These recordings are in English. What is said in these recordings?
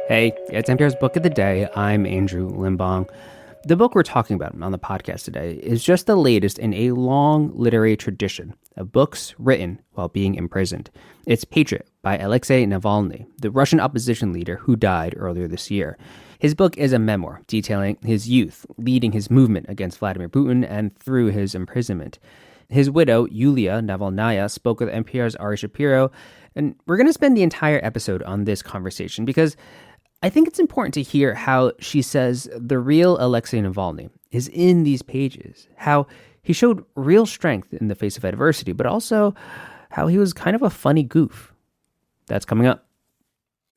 Hey, it's NPR's Book of the Day. I'm Andrew Limbong. The book we're talking about on the podcast today is just the latest in a long literary tradition of books written while being imprisoned. It's Patriot by Alexei Navalny, the Russian opposition leader who died earlier this year. His book is a memoir detailing his youth, leading his movement against Vladimir Putin and through his imprisonment. His widow, Yulia Navalnaya, spoke with NPR's Ari Shapiro, and we're going to spend the entire episode on this conversation because I think it's important to hear how she says the real Alexei Navalny is in these pages, how he showed real strength in the face of adversity, but also how he was kind of a funny goof. That's coming up.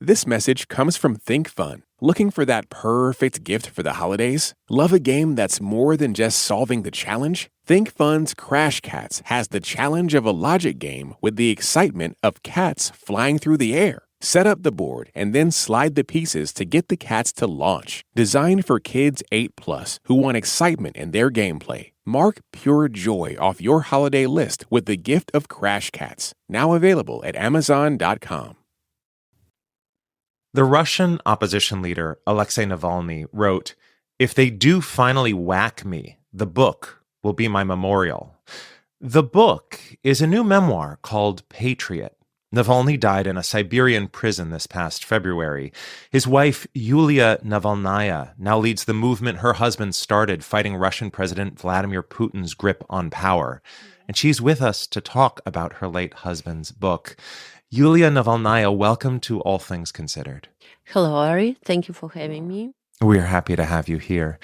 This message comes from Think Fun. Looking for that perfect gift for the holidays? Love a game that's more than just solving the challenge? Think Fun's Crash Cats has the challenge of a logic game with the excitement of cats flying through the air. Set up the board and then slide the pieces to get the cats to launch. Designed for kids 8+ who want excitement in their gameplay. Mark pure joy off your holiday list with the gift of Crash Cats. Now available at Amazon.com. The Russian opposition leader, Alexei Navalny, wrote, "If they do finally whack me, the book will be my memorial." The book is a new memoir called Patriot. Navalny died in a Siberian prison this past February. His wife, Yulia Navalnaya, now leads the movement her husband started fighting Russian President Vladimir Putin's grip on power. And she's with us to talk about her late husband's book. Yulia Navalnaya, welcome to All Things Considered. Hello, Ari. Thank you for having me. We are happy to have you here.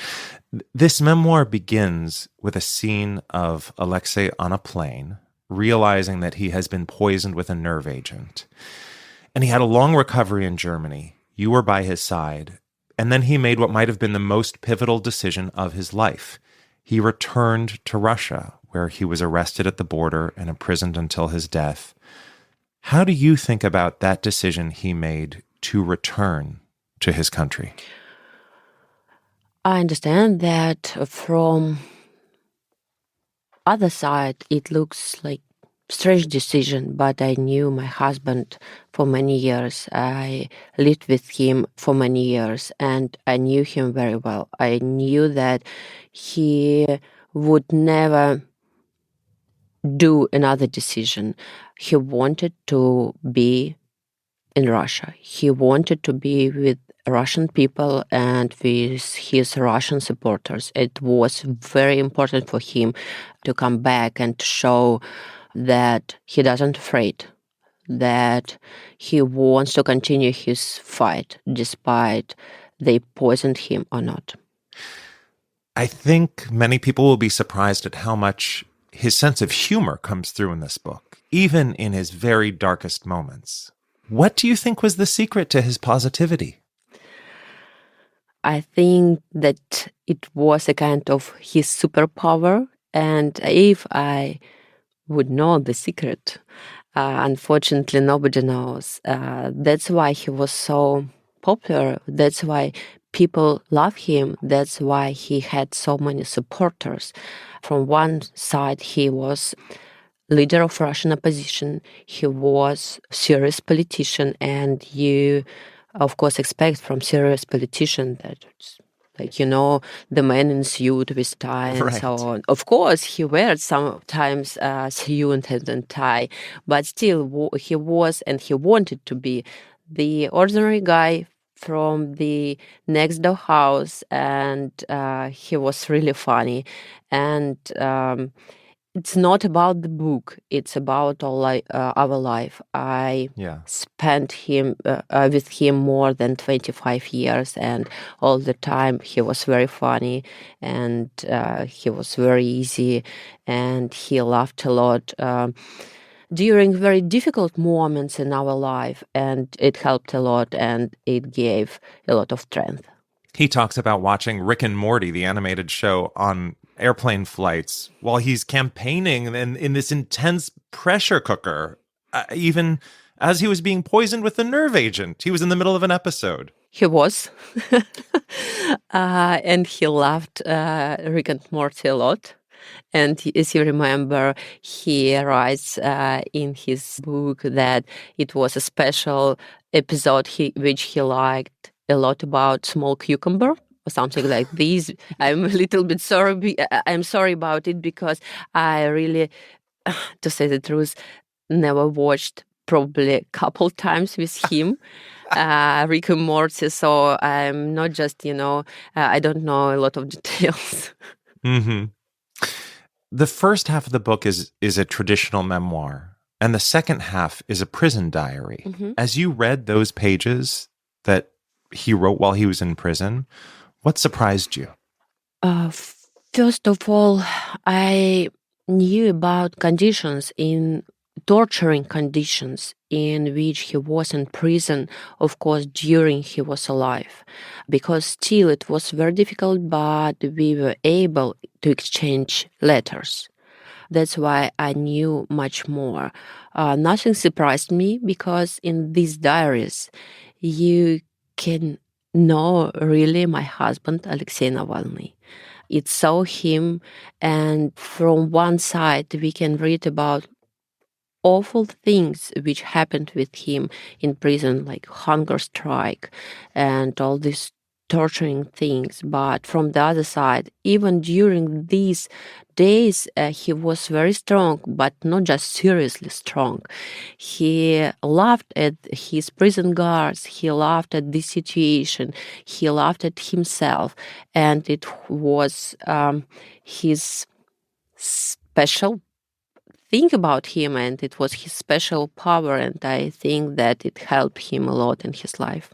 This memoir begins with a scene of Alexei on a plane, realizing that he has been poisoned with a nerve agent. And he had a long recovery in Germany. You were by his side. And then he made what might have been the most pivotal decision of his life. He returned to Russia, where he was arrested at the border and imprisoned until his death. How do you think about that decision he made to return to his country? I understand that from other side, it looks like strange decision, but I knew my husband for many years. I lived with him for many years, and I knew him very well. I knew that he would never do another decision. He wanted to be in Russia. He wanted to be with Russian people and with his Russian supporters. It was very important for him to come back and to show that he doesn't afraid, that he wants to continue his fight despite they poisoned him or not. I think many people will be surprised at how much his sense of humor comes through in this book, even in his very darkest moments. What do you think was the secret to his positivity? I think that it was a kind of his superpower, and if I would know the secret, unfortunately nobody knows. That's why he was so popular. That's why people love him. That's why he had so many supporters. From one side, he was leader of Russian opposition. He was serious politician, and you, of course, expect from serious politician that, the man in suit with tie and Right. so on. Of course, he wears sometimes suit and tie, but still he was and he wanted to be the ordinary guy from the next door house, and he was really funny. And it's not about the book. It's about our life. I spent with him more than 25 years, and all the time he was very funny, and he was very easy, and he laughed a lot during very difficult moments in our life, and it helped a lot, and it gave a lot of strength. He talks about watching Rick and Morty, the animated show, on airplane flights while he's campaigning in this intense pressure cooker, even as he was being poisoned with a nerve agent. He was in the middle of an episode. He was. And he loved Rick and Morty a lot. And as you remember, he writes in his book that it was a special episode which he liked a lot about small cucumber or something like this. I'm a little bit sorry. I'm sorry about it because I really, to say the truth, never watched probably a couple times with him. Rick and Morty, so I'm not just, I don't know a lot of details. Mm-hmm. The first half of the book is a traditional memoir, and the second half is a prison diary. Mm-hmm. As you read those pages that he wrote while he was in prison, what surprised you? First of all, I knew about torturing conditions in which he was in prison, of course, during he was alive. Because still it was very difficult, but we were able to exchange letters. That's why I knew much more. Nothing surprised me because in these diaries, you can know really my husband, Alexei Navalny. It saw him, and from one side, we can read about awful things which happened with him in prison, like hunger strike and all these torturing things. But from the other side, even during these days, he was very strong, but not just seriously strong. He laughed at his prison guards. He laughed at this situation. He laughed at himself. And it was his special thing about him, and it was his special power, and I think that it helped him a lot in his life.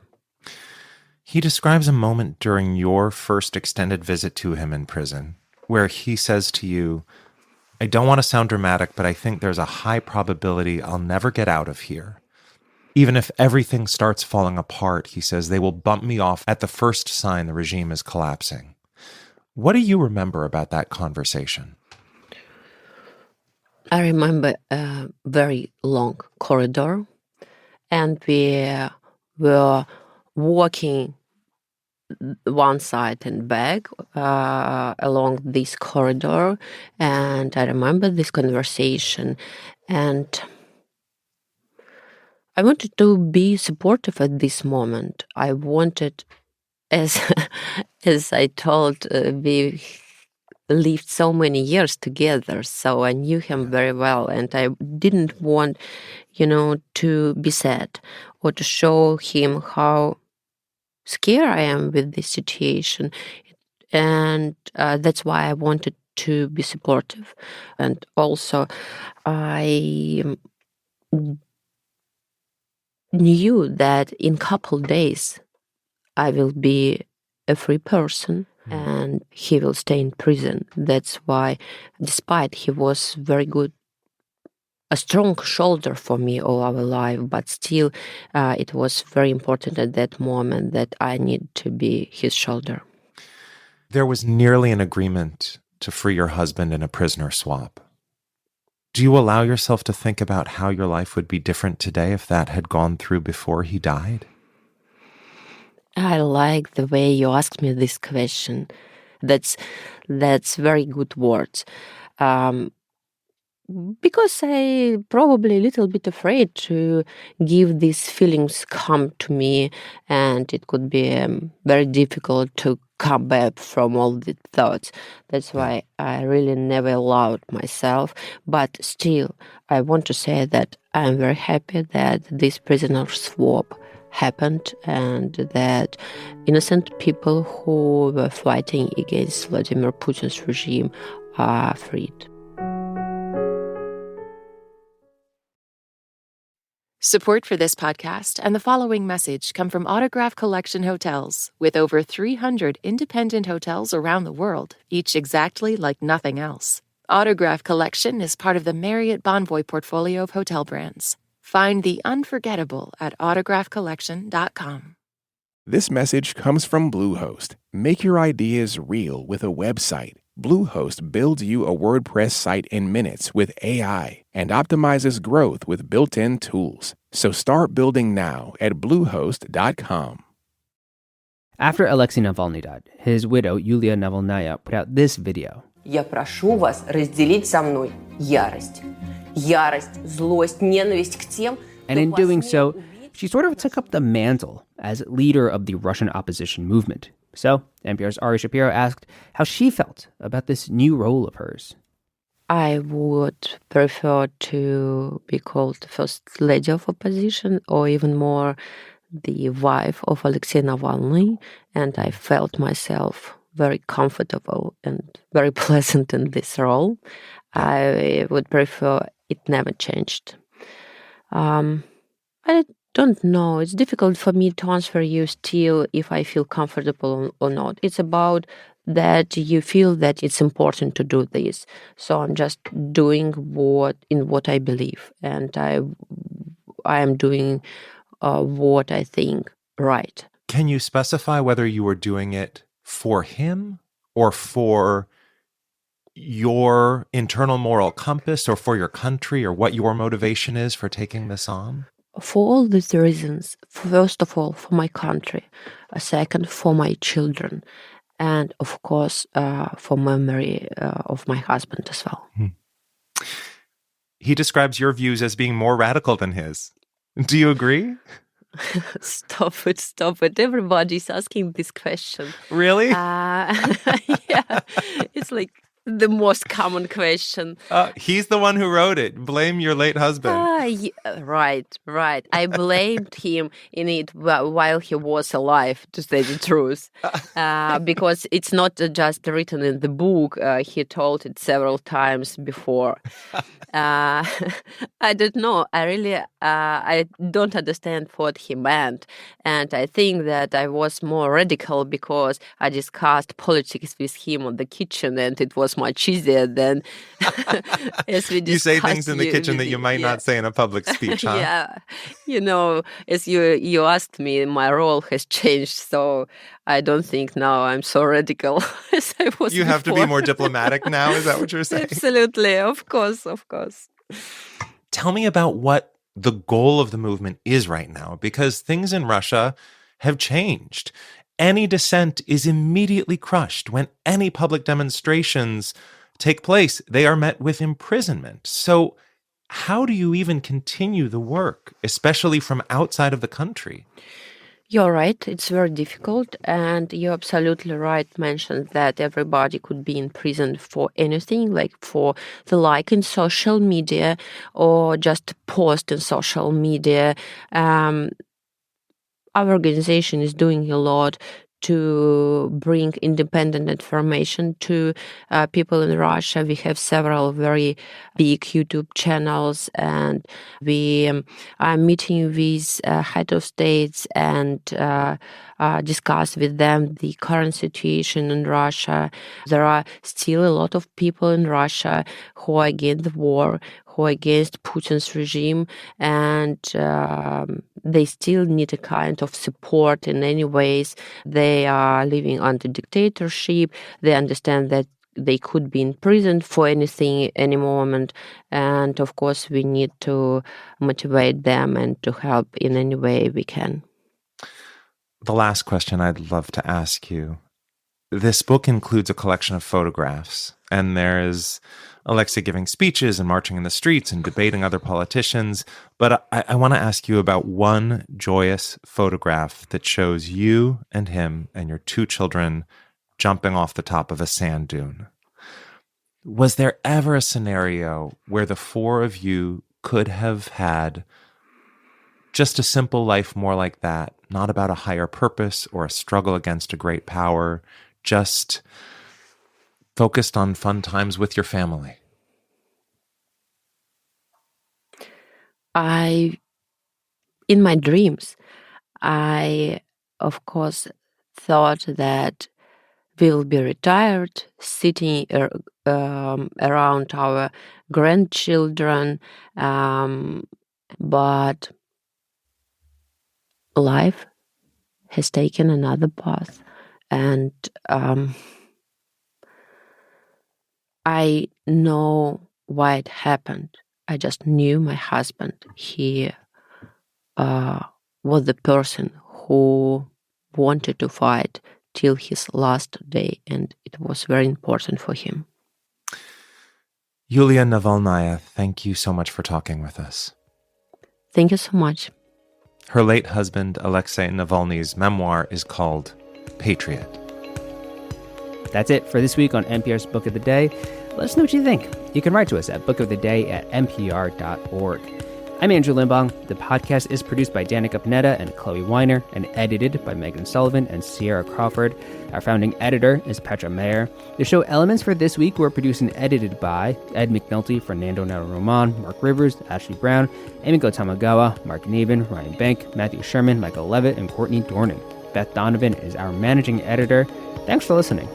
He describes a moment during your first extended visit to him in prison where he says to you, "I don't want to sound dramatic, but I think there's a high probability I'll never get out of here. Even if everything starts falling apart," he says, "they will bump me off at the first sign the regime is collapsing." What do you remember about that conversation? I remember a very long corridor, and we were walking one side and back along this corridor, and I remember this conversation, and I wanted to be supportive at this moment. I wanted, as as I told, we lived so many years together, so I knew him very well, and I didn't want, to be sad or to show him how scared I am with this situation. And that's why I wanted to be supportive. And also, I knew that in couple days, I will be a free person and he will stay in prison. That's why, despite he was very good, a strong shoulder for me all our life, but still it was very important at that moment that I need to be his shoulder. There was nearly an agreement to free your husband in a prisoner swap. Do you allow yourself to think about how your life would be different today if that had gone through before he died? I like the way you asked me this question. That's very good words. Because I probably a little bit afraid to give these feelings come to me, and it could be very difficult to come back from all the thoughts. That's why I really never allowed myself. But still, I want to say that I'm very happy that this prisoner swap happened and that innocent people who were fighting against Vladimir Putin's regime are freed. Support for this podcast and the following message come from Autograph Collection Hotels. With over 300 independent hotels around the world, each exactly like nothing else. Autograph Collection is part of the Marriott Bonvoy portfolio of hotel brands. Find the unforgettable at autographcollection.com. This message comes from Bluehost. Make your ideas real with a website. Bluehost builds you a WordPress site in minutes with AI and optimizes growth with built-in tools. So start building now at bluehost.com. After Alexei Navalny died, his widow, Yulia Navalnaya, put out this video. Я прошу вас разделить со мной ярость. Ярость, злость, ненависть к тем, And in doing so, she sort of took up the mantle as leader of the Russian opposition movement. So, NPR's Ari Shapiro asked how she felt about this new role of hers. I would prefer to be called the first lady of opposition, or even more, the wife of Alexei Navalny, and I felt myself very comfortable and very pleasant in this role. I would prefer it never changed. I don't know. It's difficult for me to answer you still if I feel comfortable or not. It's about that you feel that it's important to do this. So I'm just doing what I believe, and I am doing what I think right. Can you specify whether you were doing it for him or for your internal moral compass or for your country, or what your motivation is for taking this on? For all these reasons, first of all, for my country, second, for my children, and of course, for memory of my husband as well. He describes your views as being more radical than his. Do you agree? Stop it. Everybody's asking this question. Really? Yeah, it's like the most common question. He's the one who wrote it. Blame your late husband. Right. I blamed him in it while he was alive, to say the truth. Because it's not just written in the book. He told it several times before. I don't know. I don't understand what he meant. And I think that I was more radical because I discussed politics with him on the kitchen, and it was much easier than as we discussed. You say things in the kitchen that you might not say in a public speech, huh? Yeah. As you asked me, my role has changed, so I don't think now I'm so radical as I was You have before. to be more diplomatic now? Is that what you're saying? Absolutely. Of course. Tell me about what the goal of the movement is right now, because things in Russia have changed. Any dissent is immediately crushed. When any public demonstrations take place, they are met with imprisonment. So how do you even continue the work, especially from outside of the country? You're right. It's very difficult. And you're absolutely right. Mentioned that everybody could be in prison for anything, like for the like in social media or just post in social media. Our organization is doing a lot to bring independent information to people in Russia. We have several very big YouTube channels, and we are meeting with head of states and discuss with them the current situation in Russia. There are still a lot of people in Russia who are against the war, who are against Putin's regime, and they still need a kind of support in any ways. They are living under dictatorship. They understand that they could be in prison for anything, any moment. And of course, we need to motivate them and to help in any way we can. The last question I'd love to ask you. This book includes a collection of photographs, and there is Alexei giving speeches and marching in the streets and debating other politicians. But I want to ask you about one joyous photograph that shows you and him and your two children jumping off the top of a sand dune. Was there ever a scenario where the four of you could have had just a simple life more like that, not about a higher purpose or a struggle against a great power, just focused on fun times with your family? In my dreams, I, of course, thought that we'll be retired, sitting around our grandchildren, but life has taken another path, and I know why it happened. I just knew my husband. He was the person who wanted to fight till his last day, and it was very important for him. Yulia Navalnaya, thank you so much for talking with us. Thank you so much. Her late husband, Alexei Navalny's memoir is called Patriot. That's it for this week on NPR's Book of the Day. Let us know what you think. You can write to us at bookoftheday@npr.org. I'm Andrew Limbong. The podcast is produced by Danica Panetta and Chloe Weiner and edited by Megan Sullivan and Sierra Crawford. Our founding editor is Petra Mayer. The show elements for this week were produced and edited by Ed McNulty, Fernando Navarro-Roman, Mark Rivers, Ashley Brown, Amy Tamagawa, Mark Navin, Ryan Bank, Matthew Sherman, Michael Levitt, and Courtney Dornan. Beth Donovan is our managing editor. Thanks for listening.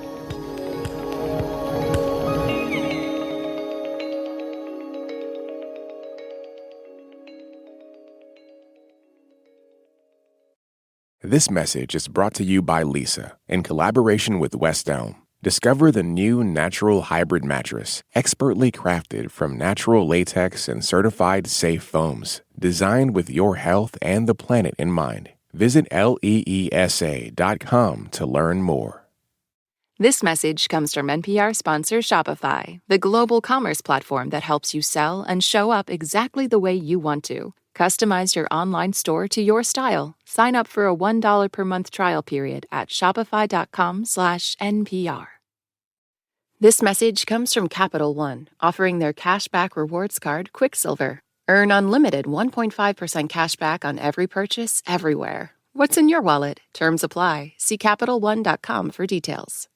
This message is brought to you by Lisa in collaboration with West Elm. Discover the new natural hybrid mattress, expertly crafted from natural latex and certified safe foams, designed with your health and the planet in mind. Visit leesa.com to learn more. This message comes from NPR sponsor Shopify, the global commerce platform that helps you sell and show up exactly the way you want to. Customize your online store to your style. Sign up for a $1 per month trial period at shopify.com/NPR. This message comes from Capital One, offering their cashback rewards card, Quicksilver. Earn unlimited 1.5% cashback on every purchase everywhere. What's in your wallet? Terms apply. See CapitalOne.com for details.